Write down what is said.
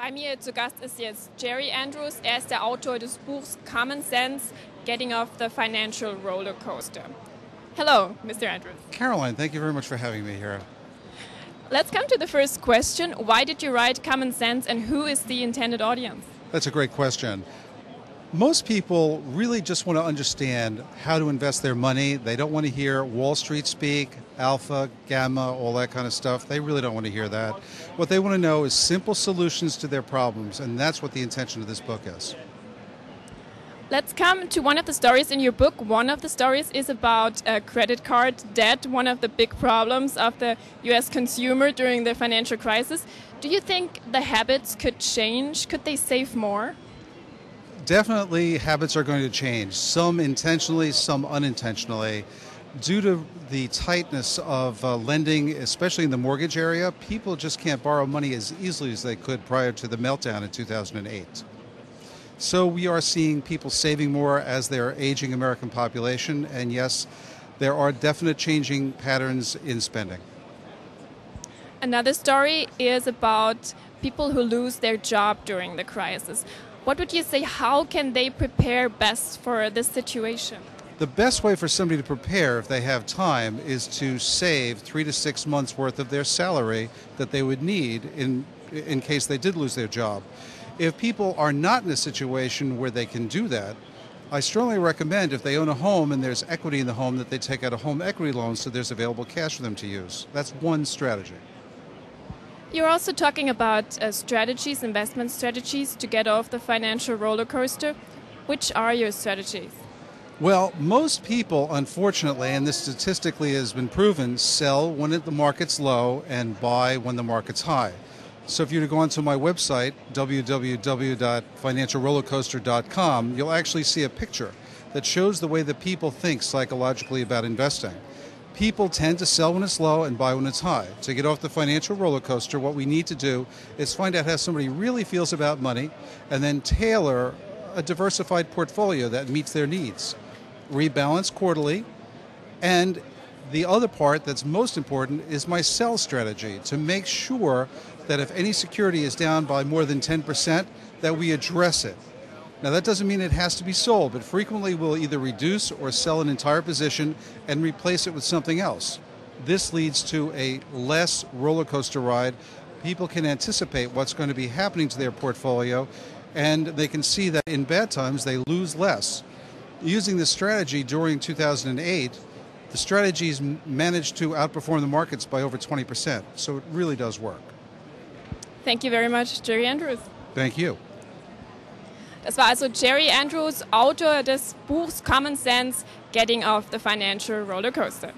Bei mir zu Gast ist jetzt Jerry Andrews. Er ist der Autor des Buchs Common Sense, Getting Off the Financial Roller Coaster. Hello, Mr. Andrews. Caroline, thank you very much for having me here. Let's come to the first question. Why did you write Common Sense and who is the intended audience? That's a great question. Most people really just want to understand how to invest their money. They don't want to hear Wall Street speak, alpha, gamma, all that kind of stuff. They really don't want to hear that. What they want to know is simple solutions to their problems, and that's what the intention of this book is. Let's come to one of the stories in your book. One of the stories is about credit card debt, one of the big problems of the US consumer during the financial crisis. Do you think the habits could change? Could they save more? Definitely habits are going to change, some intentionally, some unintentionally. Due to the tightness of lending, especially in the mortgage area, people just can't borrow money as easily as they could prior to the meltdown in 2008. So we are seeing people saving more as their aging American population, and yes, there are definite changing patterns in spending. Another story is about people who lose their job during the crisis. What would you say, how can they prepare best for this situation? The best way for somebody to prepare, if they have time, is to save 3 to 6 months worth of their salary that they would need in case they did lose their job. If people are not in a situation where they can do that, I strongly recommend if they own a home and there's equity in the home that they take out a home equity loan so there's available cash for them to use. That's one strategy. You're also talking about strategies, investment strategies to get off the financial roller coaster. Which are your strategies? Well, most people, unfortunately, and this statistically has been proven, sell when the market's low and buy when the market's high. So if you were to go onto my website, www.financialrollercoaster.com, you'll actually see a picture that shows the way that people think psychologically about investing. People tend to sell when it's low and buy when it's high. To get off the financial roller coaster, what we need to do is find out how somebody really feels about money and then tailor a diversified portfolio that meets their needs. Rebalance quarterly, and the other part that's most important is my sell strategy to make sure that if any security is down by more than 10%, that we address it. Now that doesn't mean it has to be sold, but frequently we'll either reduce or sell an entire position and replace it with something else. This leads to a less roller coaster ride. People can anticipate what's going to be happening to their portfolio, and they can see that in bad times they lose less. Using this strategy during 2008, the strategies managed to outperform the markets by over 20%, so it really does work. Thank you very much, Jerry Andrews. Thank you. Das war also Jerry Andrews, Autor des Buchs Common Sense, Getting Off the Financial Roller Coaster.